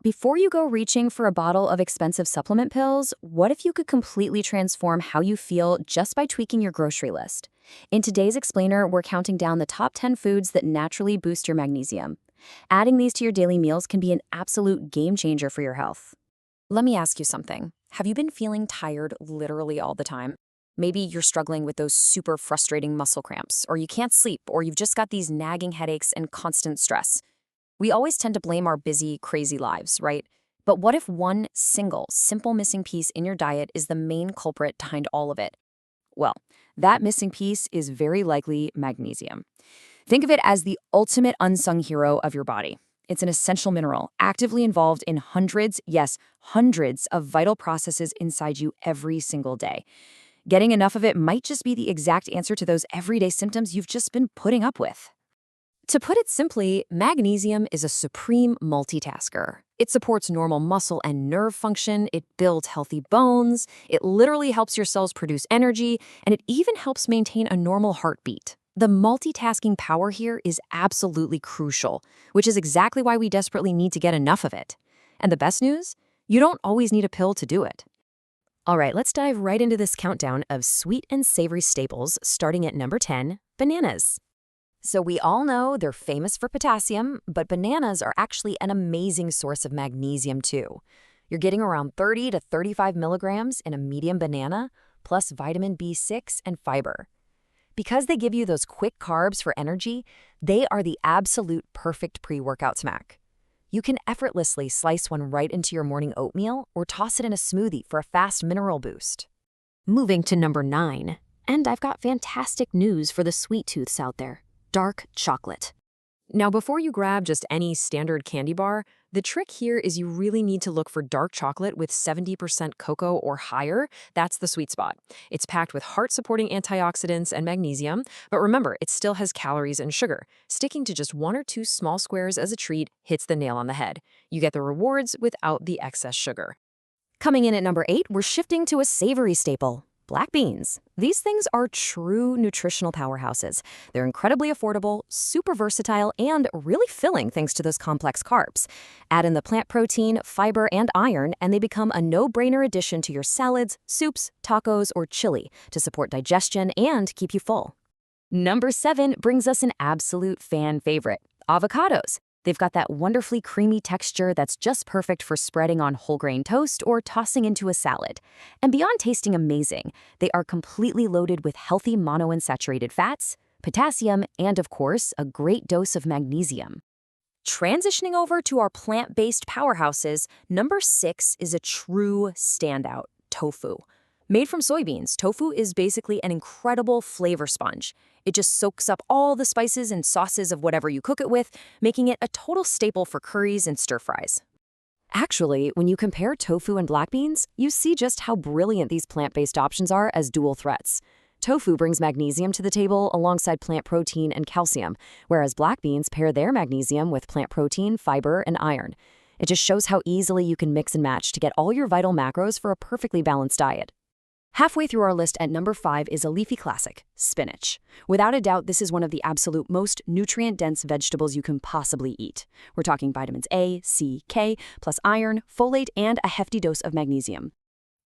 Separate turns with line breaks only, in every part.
Before you go reaching for a bottle of expensive supplement pills, what if you could completely transform how you feel just by tweaking your grocery list? In today's explainer, we're counting down the top 10 foods that naturally boost your magnesium. Adding these to your daily meals can be an absolute game changer for your health. Let me ask you something. Have you been feeling tired literally all the time? Maybe you're struggling with those super frustrating muscle cramps, or you can't sleep, or you've just got these nagging headaches and constant stress. We always tend to blame our busy, crazy lives, right? But what if one single, simple missing piece in your diet is the main culprit behind all of it? Well, that missing piece is very likely magnesium. Think of it as the ultimate unsung hero of your body. It's an essential mineral, actively involved in hundreds, yes, hundreds of vital processes inside you every single day. Getting enough of it might just be the exact answer to those everyday symptoms you've just been putting up with. To put it simply, magnesium is a supreme multitasker. It supports normal muscle and nerve function, it builds healthy bones, it literally helps your cells produce energy, and it even helps maintain a normal heartbeat. The multitasking power here is absolutely crucial, which is exactly why we desperately need to get enough of it. And the best news? You don't always need a pill to do it. All right, let's dive right into this countdown of sweet and savory staples, starting at number 10, bananas. So we all know they're famous for potassium, but bananas are actually an amazing source of magnesium too. You're getting around 30 to 35 milligrams in a medium banana, plus vitamin B6 and fiber. Because they give you those quick carbs for energy, they are the absolute perfect pre-workout snack. You can effortlessly slice one right into your morning oatmeal or toss it in a smoothie for a fast mineral boost. Moving to number 9, and I've got fantastic news for the sweet tooths out there. Dark chocolate. Now, before you grab just any standard candy bar, the trick here is you really need to look for dark chocolate with 70% cocoa or higher. That's the sweet spot. It's packed with heart-supporting antioxidants and magnesium, but remember, it still has calories and sugar. Sticking to just 1 or 2 small squares as a treat hits the nail on the head. You get the rewards without the excess sugar. Coming in at number 8, we're shifting to a savory staple. Black beans. These things are true nutritional powerhouses. They're incredibly affordable, super versatile, and really filling thanks to those complex carbs. Add in the plant protein, fiber, and iron, and they become a no-brainer addition to your salads, soups, tacos, or chili to support digestion and keep you full. Number 7 brings us an absolute fan favorite, avocados. They've got that wonderfully creamy texture that's just perfect for spreading on whole grain toast or tossing into a salad. And beyond tasting amazing, they are completely loaded with healthy monounsaturated fats, potassium, and of course, a great dose of magnesium. Transitioning over to our plant-based powerhouses, number 6 is a true standout, tofu. Made from soybeans, tofu is basically an incredible flavor sponge. It just soaks up all the spices and sauces of whatever you cook it with, making it a total staple for curries and stir-fries. Actually, when you compare tofu and black beans, you see just how brilliant these plant-based options are as dual threats. Tofu brings magnesium to the table alongside plant protein and calcium, whereas black beans pair their magnesium with plant protein, fiber, and iron. It just shows how easily you can mix and match to get all your vital macros for a perfectly balanced diet. Halfway through our list at number 5 is a leafy classic, spinach. Without a doubt, this is one of the absolute most nutrient-dense vegetables you can possibly eat. We're talking vitamins A, C, K, plus iron, folate, and a hefty dose of magnesium.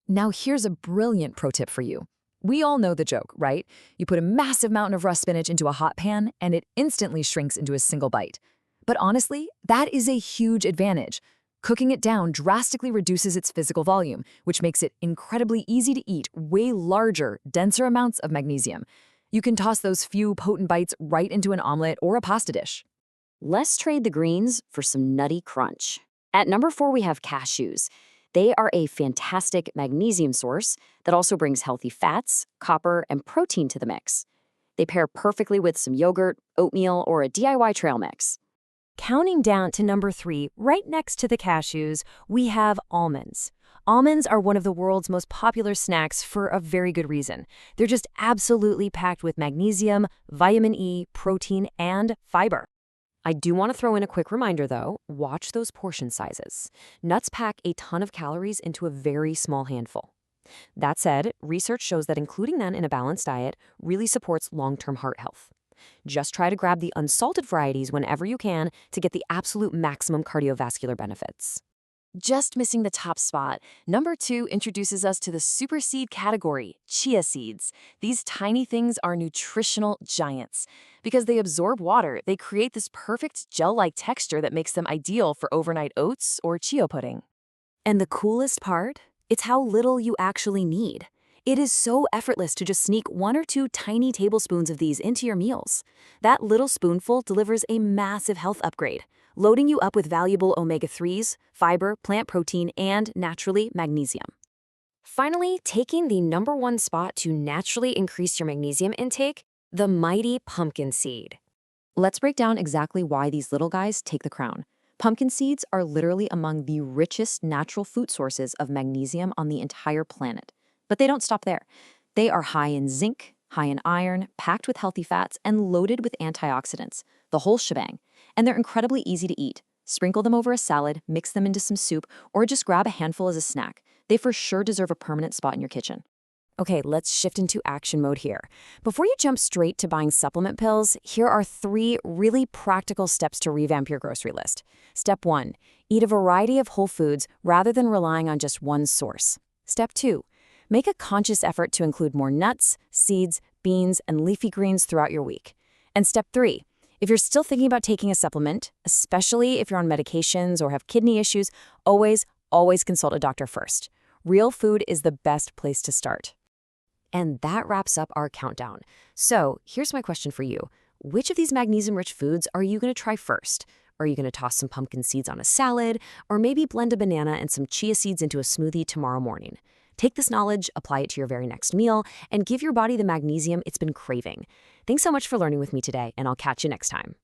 Now here's a brilliant pro tip for you. We all know the joke, right? You put a massive mountain of raw spinach into a hot pan, and it instantly shrinks into a single bite. But honestly, that is a huge advantage. Cooking it down drastically reduces its physical volume, which makes it incredibly easy to eat way larger, denser amounts of magnesium. You can toss those few potent bites right into an omelet or a pasta dish. Let's trade the greens for some nutty crunch. At number 4, we have cashews. They are a fantastic magnesium source that also brings healthy fats, copper, and protein to the mix. They pair perfectly with some yogurt, oatmeal, or a DIY trail mix. Counting down to number 3, right next to the cashews, we have almonds. Almonds are one of the world's most popular snacks for a very good reason. They're just absolutely packed with magnesium, vitamin E, protein, and fiber. I do want to throw in a quick reminder though, watch those portion sizes. Nuts pack a ton of calories into a very small handful. That said, research shows that including them in a balanced diet really supports long-term heart health. Just try to grab the unsalted varieties whenever you can to get the absolute maximum cardiovascular benefits. Just missing the top spot. Number 2 introduces us to the super seed category, chia seeds. These tiny things are nutritional giants. Because they absorb water, they create this perfect gel-like texture that makes them ideal for overnight oats or chia pudding. And the coolest part? It's how little you actually need. It is so effortless to just sneak 1 or 2 tiny tablespoons of these into your meals. That little spoonful delivers a massive health upgrade, loading you up with valuable omega-3s, fiber, plant protein, and, naturally, magnesium. Finally, taking the number 1 spot to naturally increase your magnesium intake, the mighty pumpkin seed. Let's break down exactly why these little guys take the crown. Pumpkin seeds are literally among the richest natural food sources of magnesium on the entire planet. But they don't stop there. They are high in zinc, high in iron, packed with healthy fats, and loaded with antioxidants, the whole shebang. And they're incredibly easy to eat. Sprinkle them over a salad, mix them into some soup, or just grab a handful as a snack. They for sure deserve a permanent spot in your kitchen. Okay, let's shift into action mode here. Before you jump straight to buying supplement pills, here are 3 really practical steps to revamp your grocery list. Step 1, eat a variety of whole foods rather than relying on just one source. Step 2, make a conscious effort to include more nuts, seeds, beans, and leafy greens throughout your week. And step 3, if you're still thinking about taking a supplement, especially if you're on medications or have kidney issues, always consult a doctor first. Real food is the best place to start. And that wraps up our countdown. So here's my question for you. Which of these magnesium-rich foods are you going to try first? Are you going to toss some pumpkin seeds on a salad? Or maybe blend a banana and some chia seeds into a smoothie tomorrow morning? Take this knowledge, apply it to your very next meal, and give your body the magnesium it's been craving. Thanks so much for learning with me today, and I'll catch you next time.